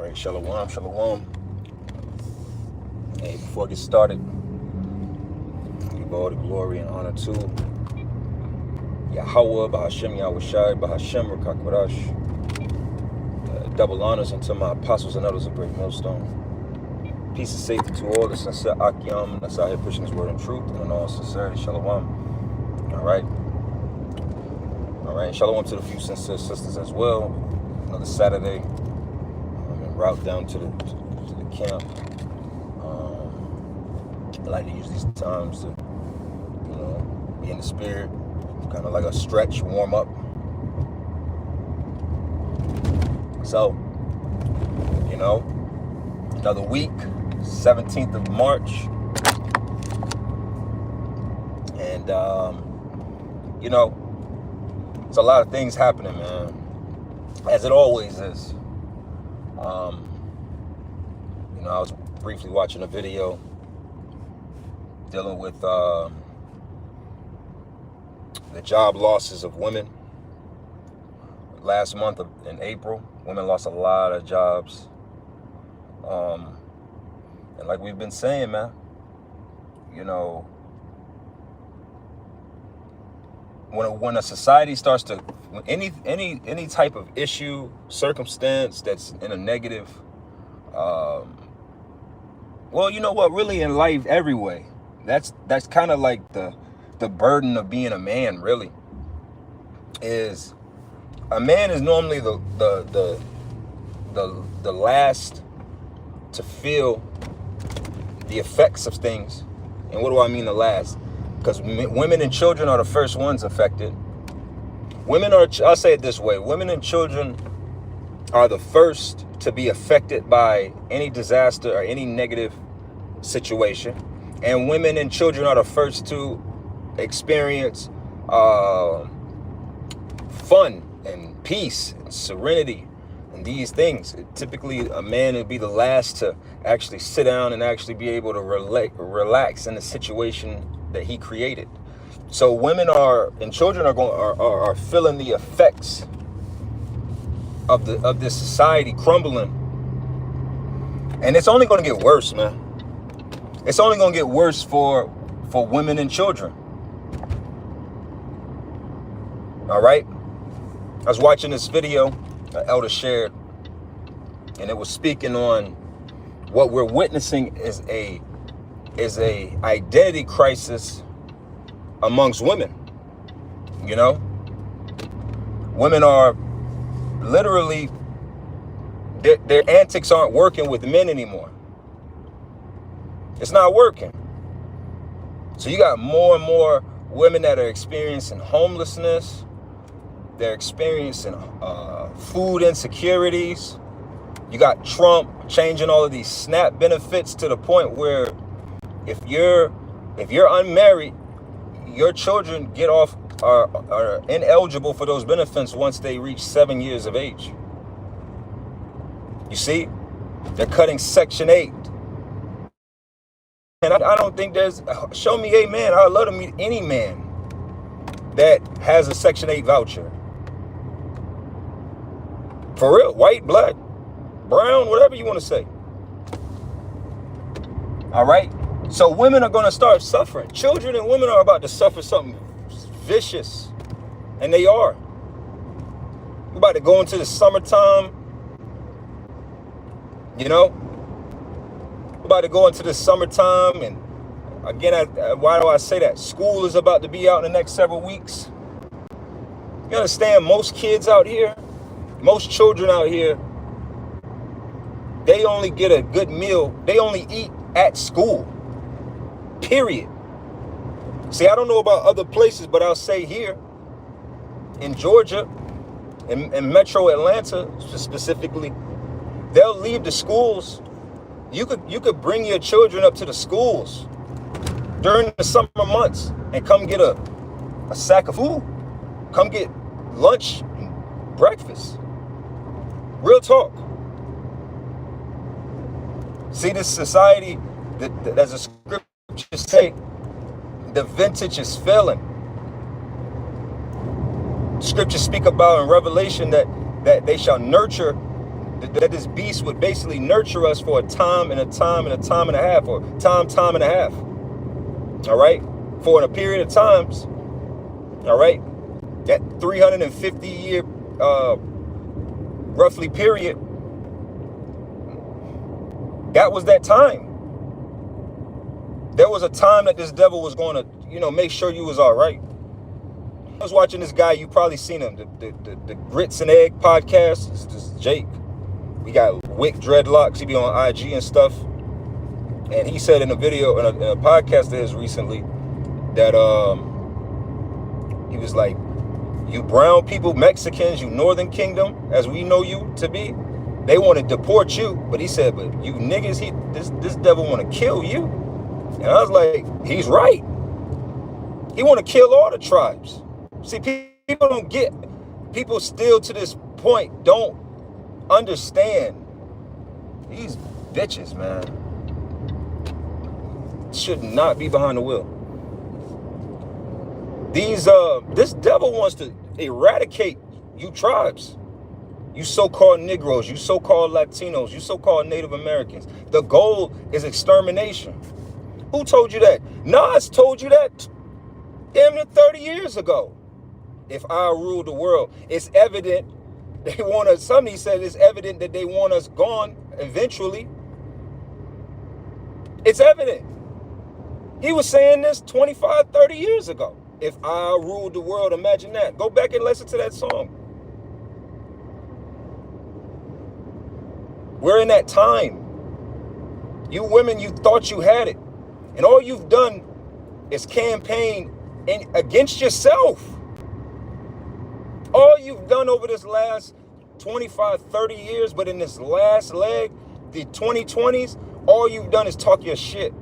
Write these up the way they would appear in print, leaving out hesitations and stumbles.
All right, shalom, shalom. Hey, before I get started, give all the glory and honor to Yahweh, Bahashem, Yahushai, Bahashem, Rakakwadash. Double honors unto my apostles and others of Great Millstone. Peace and safety to all the sincere Akyam that's out here pushing his word in truth and in all sincerity. Shalom. All right. Shalom to the few sincere sisters as well. Another Saturday. I'm en route down to the camp. I like to use these times to, be in the spirit, kind of like a stretch, warm up. So, another week, 17th of March. And, there's a lot of things happening, man, as it always is. I was briefly watching a video dealing with the job losses of women. Last month in April, women lost a lot of jobs. And like we've been saying, man, when a society starts to, any type of issue, circumstance that's in a negative, really in life every way, that's kind of like the burden of being a man. Really, is a man is normally the last to feel the effects of things. And what do I mean the last? Because women and children are the first ones affected. I'll say it this way, women and children are the first to be affected by any disaster or any negative situation. And women and children are the first to experience fun and peace and serenity and these things. Typically, a man would be the last to actually sit down and actually be able to relax in the situation that he created. So women and children are feeling the effects of this society crumbling, and it's only going to get worse, man. It's only going to get worse for women and children. All right. I was watching this video an elder shared, and it was speaking on what we're witnessing is a identity crisis amongst women. Women are literally, their antics aren't working with men anymore. It's not working. So you got more and more women that are experiencing homelessness. They're experiencing food insecurities. You got Trump changing all of these SNAP benefits to the point where if you're unmarried, your children are ineligible for those benefits once they reach 7 years of age. You see, they're cutting Section 8. And I don't think show me a man. I'd love to meet any man that has a Section 8 voucher. For real, white, black, brown, whatever you want to say. All right. So women are going to start suffering. Children and women are about to suffer something vicious. And they are. We're about to go into the summertime. We're about to go into the summertime. And again, why do I say that? School is about to be out in the next several weeks. You understand, most kids out here, most children out here, they only get a good meal. They only eat at school. Period. See, I don't know about other places, but I'll say here in Georgia, in Metro Atlanta specifically, they'll leave the schools. You could bring your children up to the schools during the summer months and come get a sack of food. Come get lunch and breakfast. Real talk. See, this society, as a scripture say, the vintage is failing. Scriptures speak about in Revelation that they shall nurture that this beast would basically nurture us for a time and a time and a time and a half, or time and a half. All right, for a period of times. All right, that 350-year roughly period. That was that time. There was a time that this devil was going to, make sure you was all right. I was watching this guy, you probably seen him, the Grits and Egg podcast. This is Jake. We got Wick Dreadlocks. He be on IG and stuff. And he said in a video, in a podcast of his recently, that he was like, you brown people, Mexicans, you Northern Kingdom, as we know you to be, they want to deport you. But he said, but you niggas, this devil want to kill you. And I was like, he's right. He want to kill all the tribes. See, people don't get, people still to this point don't understand. These bitches, man, should not be behind the wheel. This devil wants to eradicate you tribes. You so-called Negroes, you so-called Latinos, you so-called Native Americans. The goal is extermination. Who told you that? Nas told you that damn near 30 years ago. If I ruled the world, it's evident they want us, somebody said it's evident that they want us gone eventually. It's evident. He was saying this 25, 30 years ago. If I ruled the world, imagine that. Go back and listen to that song. We're in that time. You women, you thought you had it. And all you've done is campaign against yourself. All you've done over this last 25, 30 years, but in this last leg, the 2020s, all you've done is talk your shit.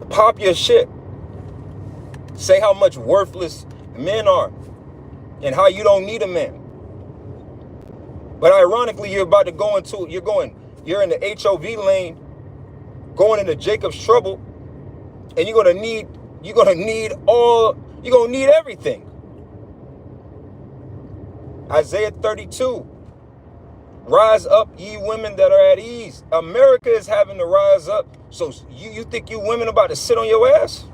Pop your shit. Say how much worthless men are and how you don't need a man. But ironically, you're about to go into, you're in the HOV lane, going into Jacob's trouble, and you're gonna need everything. Isaiah 32. Rise up, ye women that are at ease. America is having to rise up. So you think you women about to sit on your ass?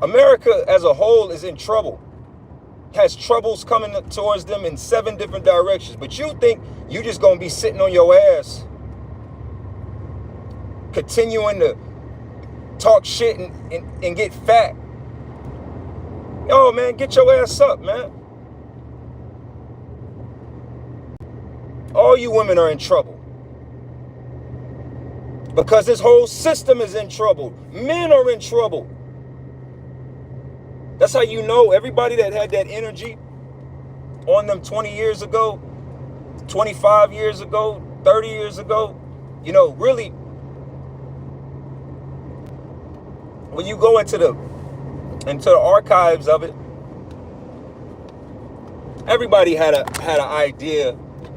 America as a whole is in trouble. Has troubles coming towards them in 7 different directions. But you think you just gonna be sitting on your ass, continuing to talk shit and get fat. Yo, man, get your ass up, man. All you women are in trouble. Because this whole system is in trouble. Men are in trouble. That's how you know everybody that had that energy on them 20 years ago, 25 years ago, 30 years ago, really, when you go into the archives of it, everybody had an idea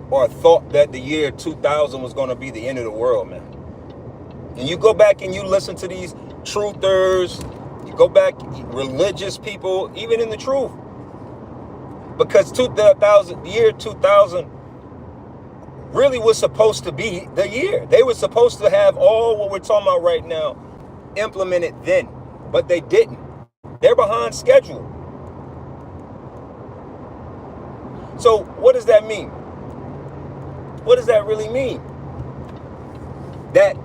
or a thought that the year 2000 was going to be the end of the world, man. And you go back and you listen to these truthers, you go back, religious people, even in the truth, because the year 2000 really was supposed to be the year. They were supposed to have all what we're talking about right now implemented then, but they didn't. They're behind schedule. So what does that mean? What does that really mean? That's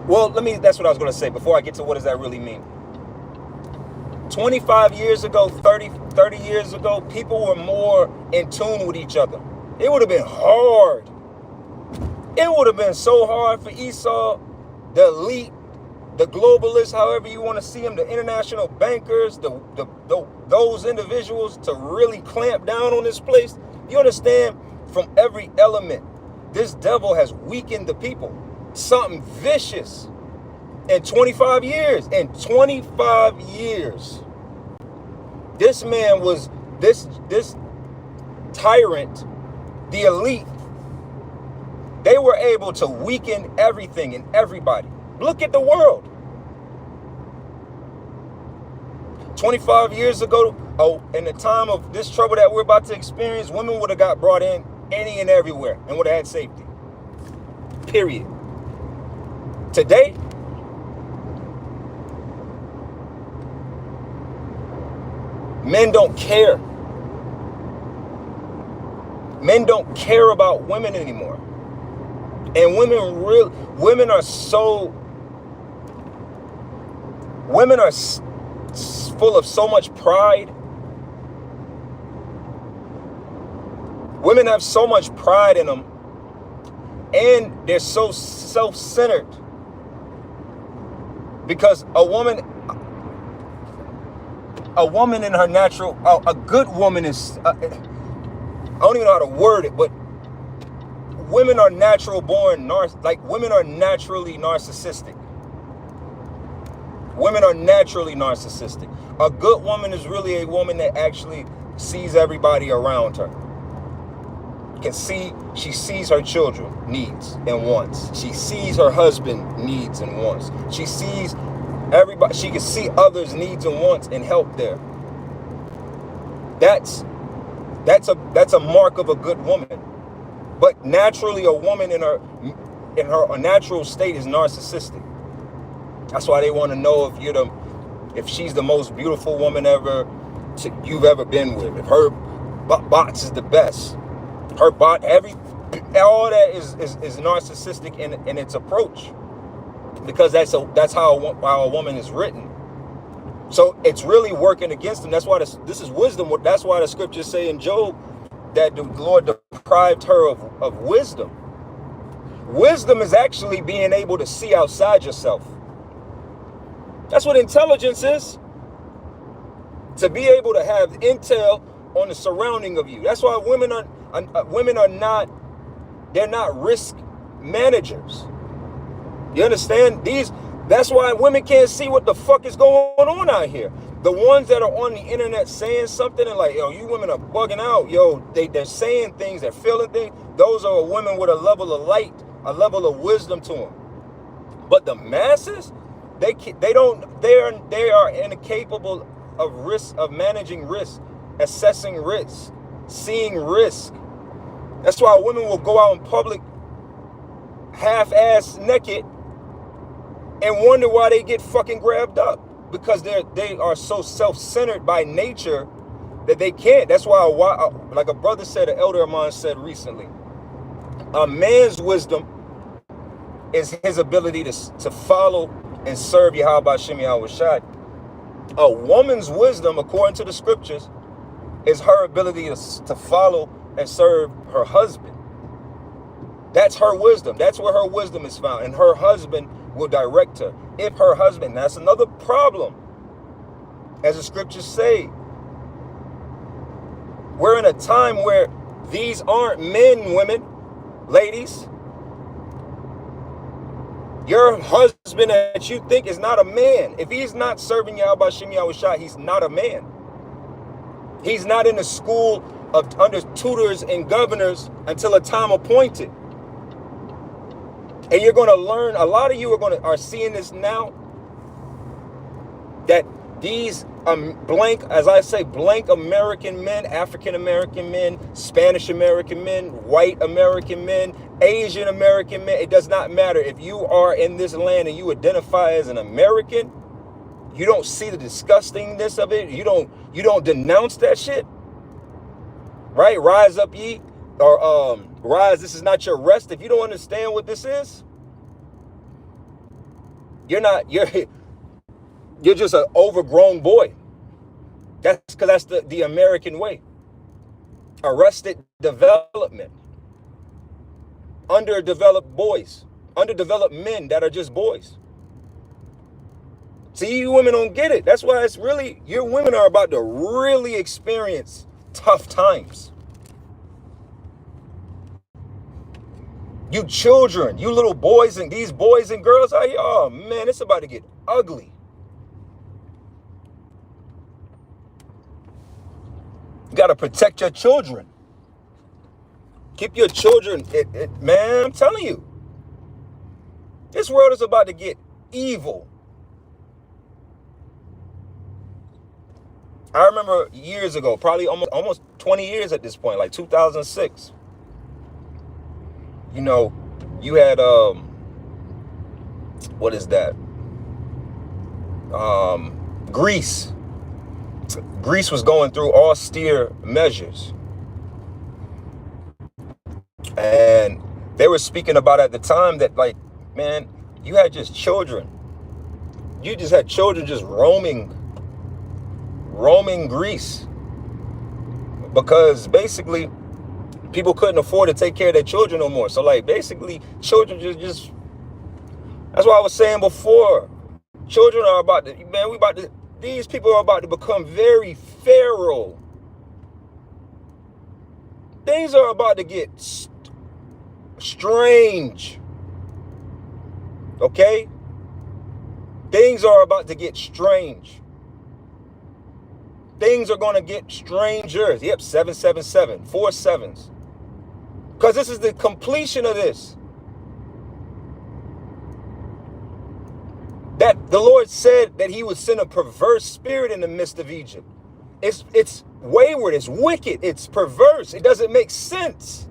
what I was going to say before I get to what does that really mean. 25 years ago, 30 years ago, people were more in tune with each other. It would have been hard. It would have been so hard for Esau, the elite, the globalists, however you want to see them, the international bankers, those individuals to really clamp down on this place. You understand? From every element, this devil has weakened the people. Something vicious. In 25 years. In 25 years. This man was, this tyrant, the elite, they were able to weaken everything and everybody. Look at the world. 25 years ago, oh, in the time of this trouble that we're about to experience, women would have got brought in any and everywhere and would have had safety. Period. Today, men don't care. Men don't care about women anymore. And women are full of so much pride. Women have so much pride in them, and they're so self-centered. Because a woman in her natural, a good woman is, I don't even know how to word it, but women are natural born, women are naturally narcissistic. Women are naturally narcissistic. A good woman is really a woman that actually sees everybody around her. She sees her children needs and wants. She sees her husband needs and wants. She sees everybody. She can see others' needs and wants and help there. That's a mark of a good woman. But naturally, a woman in her natural state is narcissistic. That's why they want to know if she's the most beautiful woman you've ever been with. If her bots is the best. Her bot, all that is narcissistic in its approach, because that's how a woman is written. So it's really working against them. That's why this is wisdom. That's why the scriptures say in Job that the Lord deprived her of wisdom. Wisdom is actually being able to see outside yourself. That's what intelligence is. To be able to have intel on the surrounding of you. That's why women are not risk managers. You understand? That's why women can't see what the fuck is going on out here. The ones that are on the internet saying something and like, yo, you women are bugging out. Yo, they're saying things, they're feeling things. Those are women with a level of light, a level of wisdom to them. But the masses, they are incapable of managing risk, assessing risk, seeing risk. That's why women will go out in public half-ass naked and wonder why they get fucking grabbed up, because they are so self-centered by nature that they can't. That's why, like a brother said, an elder of mine said recently, a man's wisdom is his ability to follow and serve Yahweh Shem Yahweh Shai. A woman's wisdom, according to the scriptures, is her ability to follow and serve her husband. That's her wisdom. That's where her wisdom is found. And her husband will direct her. If her husband, that's another problem. As the scriptures say, we're in a time where these aren't men, women, ladies. Your husband that you think is not a man. If he's not serving Yahweh Shem Yahweh Shai, he's not a man. He's not in the school under tutors and governors until a time appointed. And you're going to learn, a lot of you are seeing this now, that these blank American men, African American men, Spanish American men, white American men, Asian American men, it does not matter. If you are in this land and you identify as an American, you don't see the disgustingness of it. You don't denounce that shit. Right? Rise up ye, or rise, this is not your rest. If you don't understand what this is, you're just an overgrown boy. That's because that's the American way. Arrested development. Underdeveloped boys. Underdeveloped men that are just boys. See, you women don't get it. That's why your women are about to really experience tough times. You children, you little boys, and these boys and girls out here, oh man, it's about to get ugly. You got to protect your children. Keep your children, man, I'm telling you. This world is about to get evil. I remember years ago, probably almost 20 years at this point, like 2006. You know, you had what is that? Greece. Greece was going through austere measures. And they were speaking about at the time that, like, man, you had just children. You just had children just roaming Greece. Because basically, people couldn't afford to take care of their children no more. So, like, basically, children just that's what I was saying before. Children are about to, man, these people are about to become very feral. Things are about to get strange. Okay? Things are about to get strange. Things are going to get stranger. Yep, 777, 4 sevens. Because this is the completion of this. That the Lord said that he would send a perverse spirit in the midst of Egypt. It's wayward, it's wicked, it's perverse. It doesn't make sense.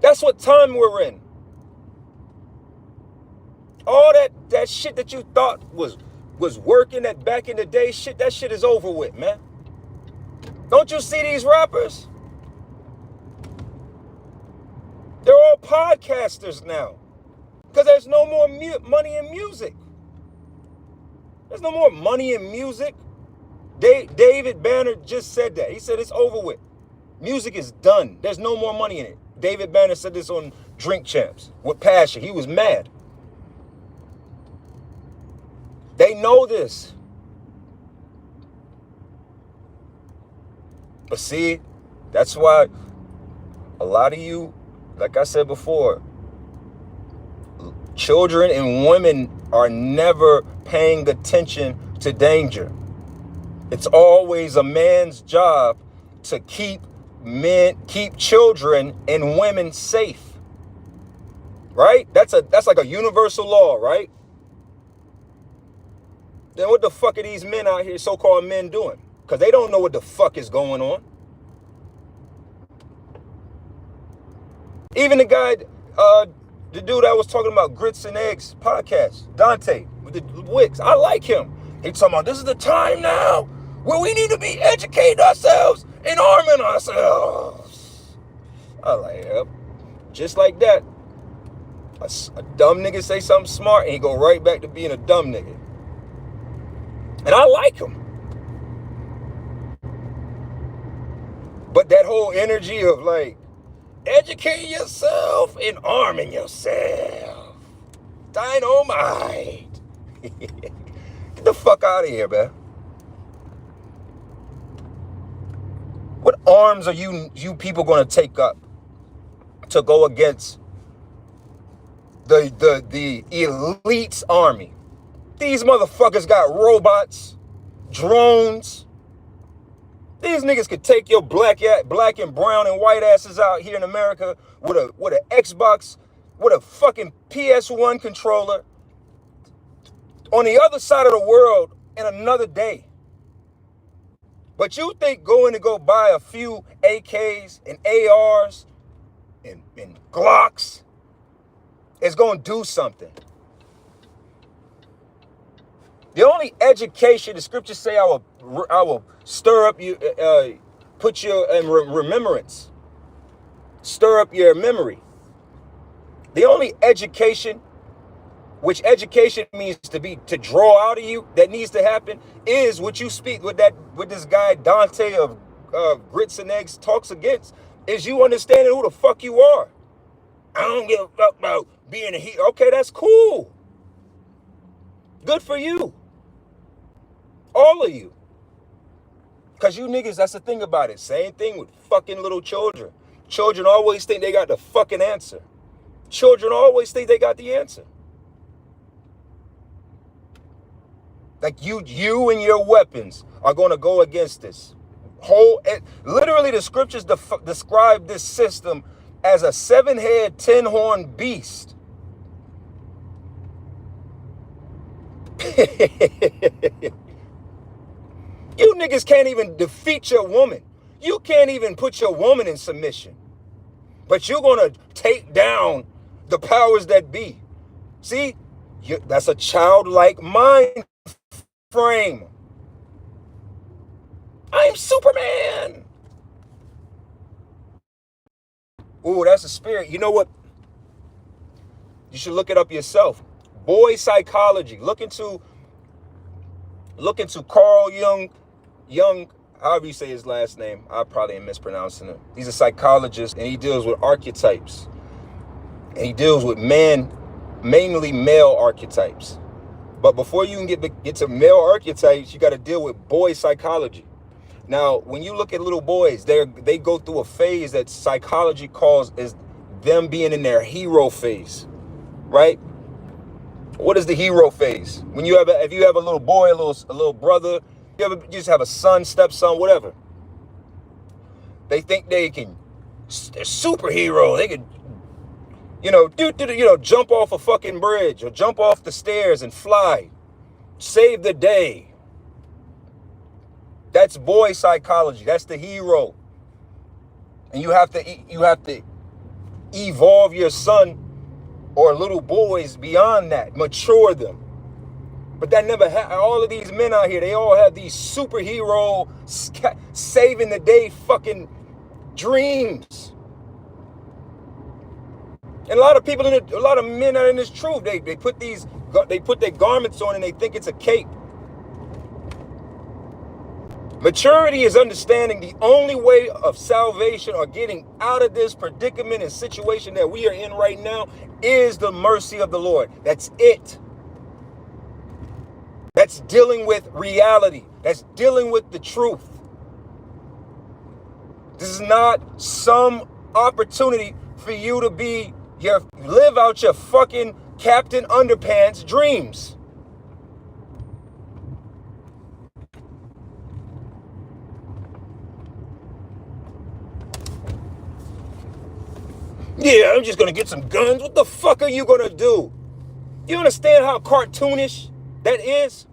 That's what time we're in. All that shit that you thought was working that back in the day, that shit is over with, man. Don't you see these rappers? They're all podcasters now. Because there's no more money in music. There's no more money in music. David Banner just said that. He said it's over with. Music is done. There's no more money in it. David Banner said this on Drink Champs with passion. He was mad. They know this. But see, that's why a lot of you, like I said before, children and women are never paying attention to danger. It's always a man's job to keep children and women safe. Right? That's like a universal law, right? Then what the fuck are these men out here, so-called men, doing? Because they don't know what the fuck is going on. Even the guy, the dude I was talking about, Grits and Eggs podcast, Dante, with the Wicks, I like him. He talking about, this is the time now where we need to be educating ourselves and arming ourselves. I like, yep. Just like that. A dumb nigga say something smart and he go right back to being a dumb nigga. And I like him. But that whole energy of like, educating yourself and arming yourself. Dynamite. Get the fuck out of here, man. What arms are you people gonna take up to go against the elite's army? These motherfuckers got robots, drones. These niggas could take your black and brown and white asses out here in America with an Xbox, with a fucking PS1 controller on the other side of the world in another day. But you think going to go buy a few AKs and ARs and Glocks is going to do something? The only education, the scriptures say, I will stir up you, put you in remembrance, stir up your memory. The only education, which education means to draw out of you, that needs to happen, is what you speak with this guy Dante of Grits and Eggs talks against, is you understanding who the fuck you are. I don't give a fuck about being a hero. Okay, that's cool. Good for you. All of you. Because you niggas, that's the thing about it. Same thing with fucking little children. Children always think they got the fucking answer. Children always think they got the answer. Like you and your weapons are going to go against this. Literally the scriptures describe this system as a 7-head, 10-horn beast. You niggas can't even defeat your woman. You can't even put your woman in submission. But you're going to take down the powers that be. See, that's a childlike mind frame. I'm Superman. Ooh, that's a spirit. You know what? You should look it up yourself. Boy psychology. Look into Carl Jung, however you say his last name. I probably am mispronouncing it. He's a psychologist, and he deals with archetypes. And he deals with mainly male archetypes. But before you can get to male archetypes, you got to deal with boy psychology. Now, when you look at little boys, they go through a phase that psychology calls is them being in their hero phase, right? What is the hero phase? When if you have a little boy, a little brother, you just have a son, stepson, whatever. They think they're superhero. They can, jump off a fucking bridge or jump off the stairs and fly, save the day. That's boy psychology. That's the hero. And you have to evolve your son or little boys beyond that, mature them. But that never happened. All of these men out here, they all have these superhero, saving the day fucking dreams. And a lot of men are in this truth. They put their garments on and they think it's a cape. Maturity is understanding the only way of salvation or getting out of this predicament and situation that we are in right now is the mercy of the Lord. That's it. That's dealing with reality. That's dealing with the truth. This is not some opportunity for you to live out your fucking Captain Underpants dreams. Yeah, I'm just going to get some guns. What the fuck are you going to do? You understand how cartoonish that is?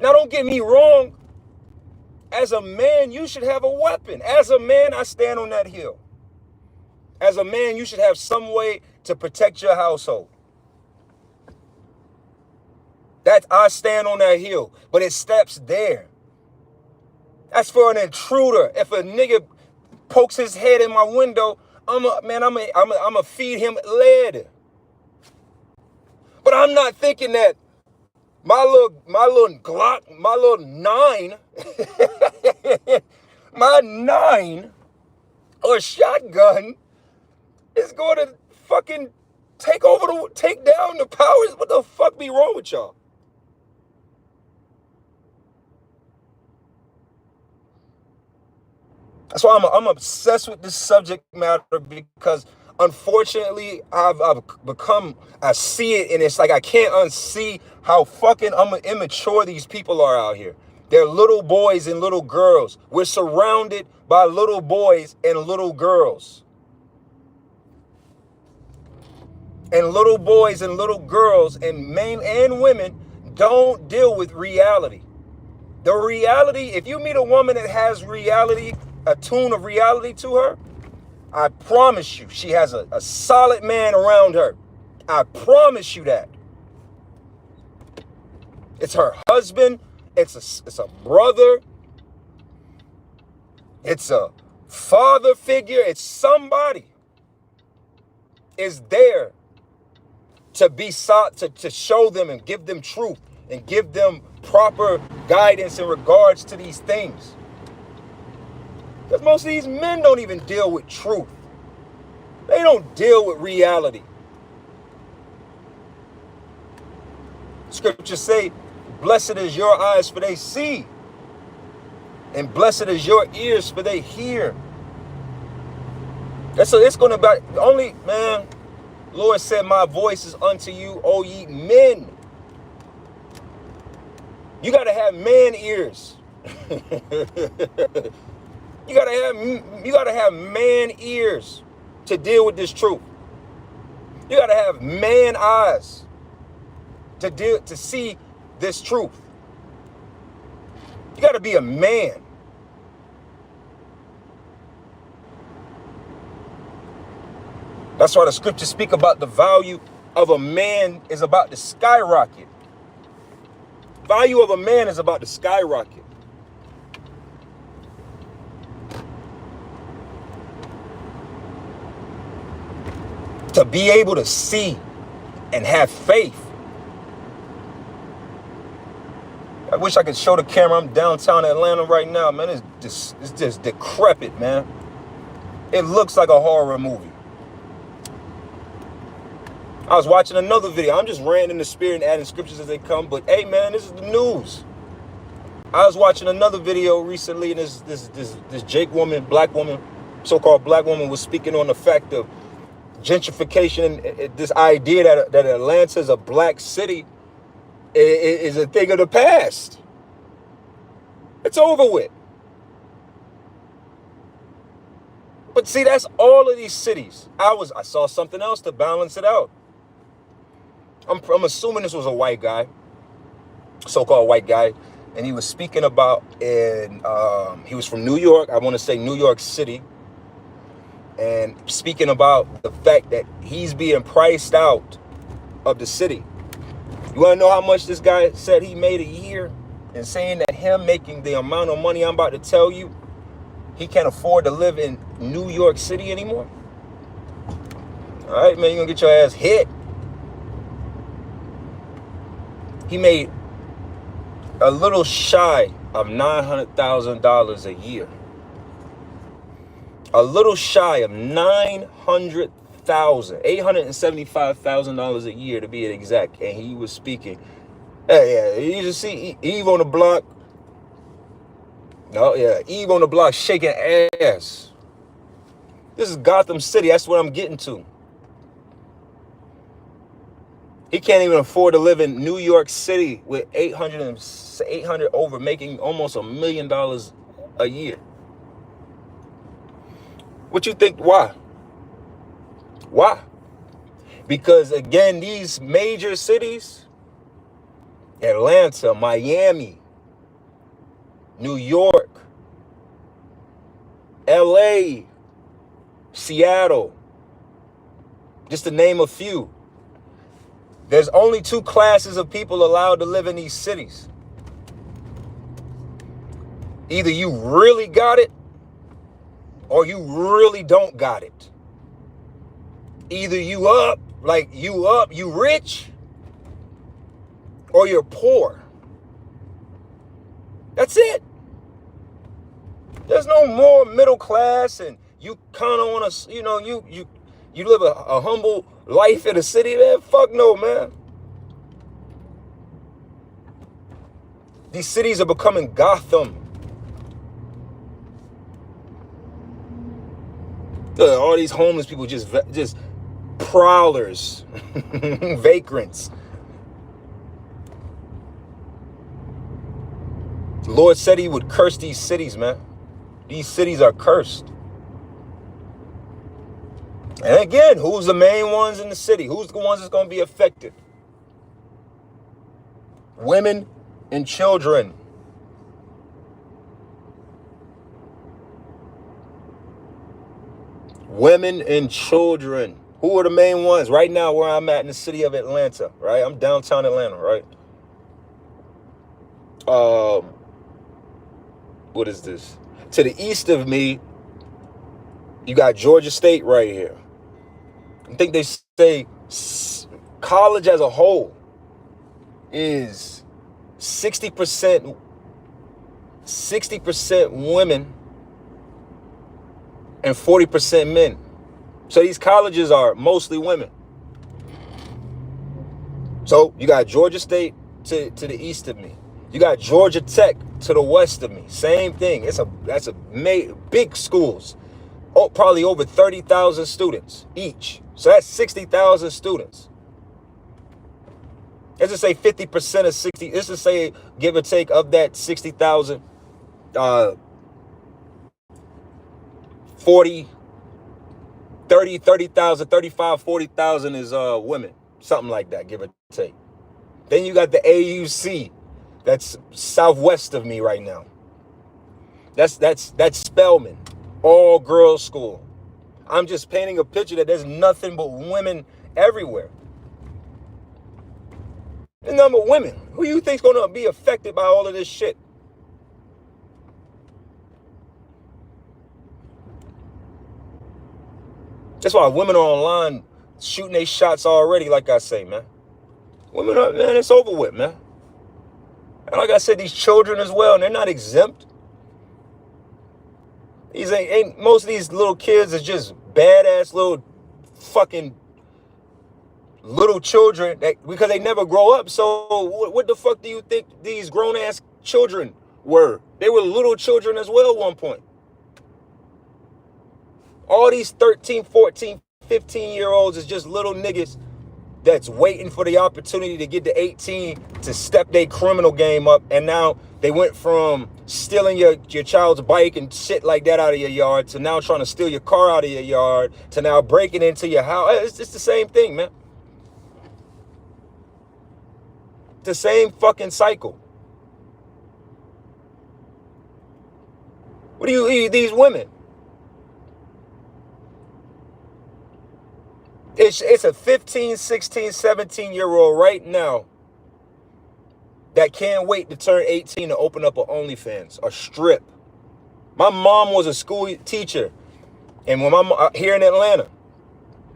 Now, don't get me wrong. As a man, you should have a weapon. As a man, I stand on that hill. As a man, you should have some way to protect your household. I stand on that hill, but it steps there. That's for an intruder. If a nigga pokes his head in my window, I'ma feed him lead. But I'm not thinking that my little Glock, my little 9, my 9 or shotgun is going to fucking take down the powers. What the fuck be wrong with y'all? That's why I'm obsessed with this subject matter, because unfortunately I see it, and it's like I can't unsee how fucking immature these people are out here. They're little boys and little girls. We're surrounded by little boys and little girls. And little boys and little girls and men and women don't deal with reality. The reality, if you meet a woman that has reality, a tune of reality to her, I promise you, she has a solid man around her. I promise you that. It's her husband. It's a brother. It's a father figure. It's somebody is there to show them and give them truth and give them proper guidance in regards to these things. Because most of these men don't even deal with truth. They don't deal with reality. Scriptures say, blessed is your eyes for they see, and blessed is your ears for they hear. That's it's going to be only, man. Lord said, my voice is unto you, O ye men. You got to have man ears. You gotta have man ears to deal with this truth. You gotta have man eyes to see this truth. You got to be a man. That's why the scriptures speak about the value of a man is about to skyrocket. Value of a man is about to skyrocket. To be able to see and have faith. I wish I could show the camera. I'm downtown Atlanta right now, man. It's just decrepit, man. It looks like a horror movie. I was watching another video. I'm just ranting in the spirit and adding scriptures as they come. But hey, man, this is the news. I was watching another video recently, and this Jake woman, black woman, so-called black woman, was speaking on the fact of gentrification and this idea that Atlanta is a black city is a thing of the past. It's over with. But see, that's all of these cities. I saw something else to balance it out. I'm assuming this was a white guy, so-called white guy, and he was speaking about he was from New York. I want to say New York City, and speaking about the fact that he's being priced out of the city. You want to know how much this guy said he made a year? And saying that him making the amount of money I'm about to tell you, he can't afford to live in New York City anymore. All right, man, you're going to get your ass hit. He made a little shy of $900,000 a year. A little shy of $875,000 a year to be exact. And he was speaking. Hey, yeah, you just see Eve on the block. Oh, yeah, Eve on the block shaking ass. This is Gotham City. That's what I'm getting to. He can't even afford to live in New York City with 800 over, making almost $1 million a year. What you think? Why? Why? Because again, these major cities, Atlanta, Miami, New York, LA, Seattle, just to name a few. There's only two classes of people allowed to live in these cities. Either you really got it or you really don't got it. Either you rich, or you're poor. That's it. There's no more middle class and you kind of want to, you live a humble life in the city, man. Fuck no, man. These cities are becoming Gotham. All these homeless people just prowlers, vagrants. The Lord said he would curse these cities, man. These cities are cursed. And again, who's the main ones in the city? Who's the ones that's going to be affected? Women and children. Women and children. Who are the main ones? Right now, where I'm at in the city of Atlanta, right? I'm downtown Atlanta, right? What is this? To the east of me, you got Georgia State right here. I think they say college as a whole is 60% women and 40% men. So these colleges are mostly women. So you got Georgia State to the east of me. You got Georgia Tech to the west of me. Same thing. That's a big schools. Oh, probably over 30,000 students each. So that's 60,000 students. Let's just say 50% of 60. Let's just say, give or take, of that 60,000, 30,000, 35, 40,000 is women. Something like that, give or take. Then you got the AUC. That's southwest of me right now. That's Spelman, all girls school. I'm just painting a picture that there's nothing but women everywhere. There's nothing but women. Who do you think's gonna be affected by all of this shit? That's why women are online shooting their shots already, like I say, man. Women are, man, it's over with, man. And like I said, these children as well, and they're not exempt. These ain't most of these little kids are just badass little fucking little children because they never grow up. So what the fuck do you think these grown ass children were? They were little children as well at one point. All these 13, 14, 15-year-olds is just little niggas that's waiting for the opportunity to get to 18 to step their criminal game up. And now they went from stealing your child's bike and shit like that out of your yard to now trying to steal your car out of your yard to now breaking into your house. It's just the same thing, man. The same fucking cycle. What do you eat, these women? It's a 15, 16, 17-year-old right now that can't wait to turn 18 to open up an OnlyFans, a strip. My mom was a school teacher, and when here in Atlanta,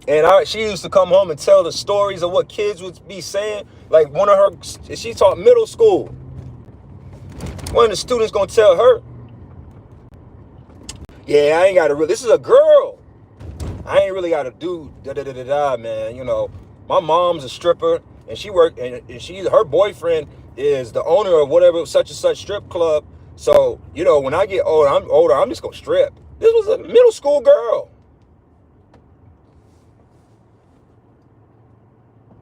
and she used to come home and tell the stories of what kids would be saying. Like she taught middle school. One of the students gonna tell her, "Yeah, I ain't got to. This is a girl. I ain't really got to do da-da-da-da-da, man. You know, my mom's a stripper, and she worked, and her boyfriend is the owner of whatever such and such strip club. So, you know, when I get older, I'm just gonna strip." This was a middle school girl.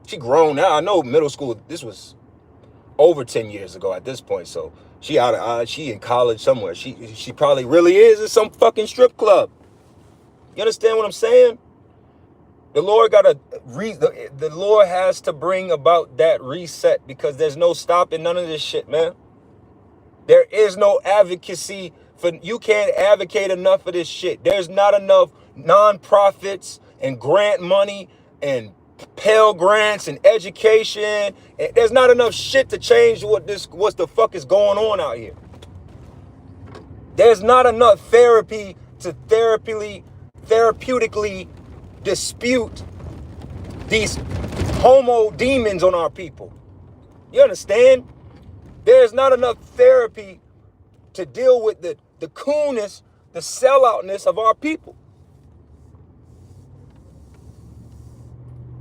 She grown now. I know middle school. This was over 10 years ago at this point. So she she in college somewhere. She probably really is in some fucking strip club. You understand what I'm saying? The Lord the Lord has to bring about that reset because there's no stopping none of this shit, man. There is no advocacy you can't advocate enough for this shit. There's not enough nonprofits and grant money and Pell Grants and education. There's not enough shit to change what the fuck is going on out here. There's not enough therapy to therapeutically dispute these homo demons on our people. You understand? There's not enough therapy to deal with the coolness, the selloutness of our people.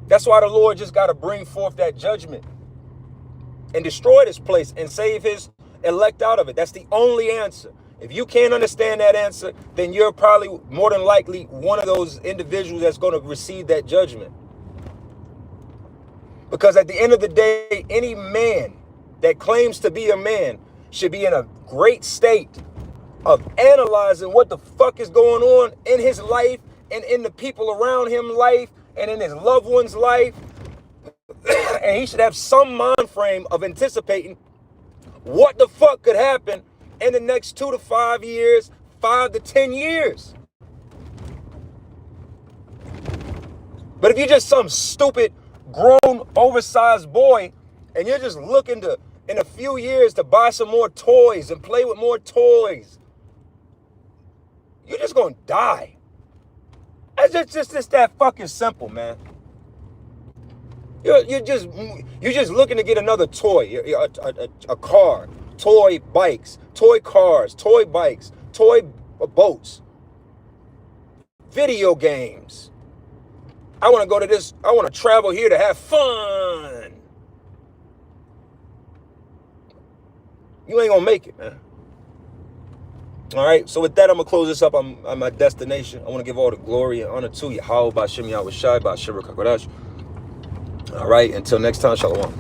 That's why the Lord just got to bring forth that judgment and destroy this place and save his elect out of it. That's the only answer. If you can't understand that answer, then you're probably more than likely one of those individuals that's going to receive that judgment. Because at the end of the day, any man that claims to be a man should be in a great state of analyzing what the fuck is going on in his life and in the people around him life and in his loved one's life. And he should have some mind frame of anticipating what the fuck could happen in the next 2 to 5 years, 5 to 10 years. But if you're just some stupid, grown, oversized boy, and you're just looking to, in a few years, to buy some more toys and play with more toys, you're just gonna die. It's just that fucking simple, man. You're just looking to get another toy, a car, toy bikes, toy cars, toy bikes, toy boats, video games. I want to go to this. I want to travel here to have fun. You ain't gonna make it, man. All right, so with that, I'm going to close this up. I'm at my destination. I want to give all the glory and honor to Yahweh, Ba'Shem Yahweh Shai, Ba'Shem Rakakadash. All right, until next time, Shalom.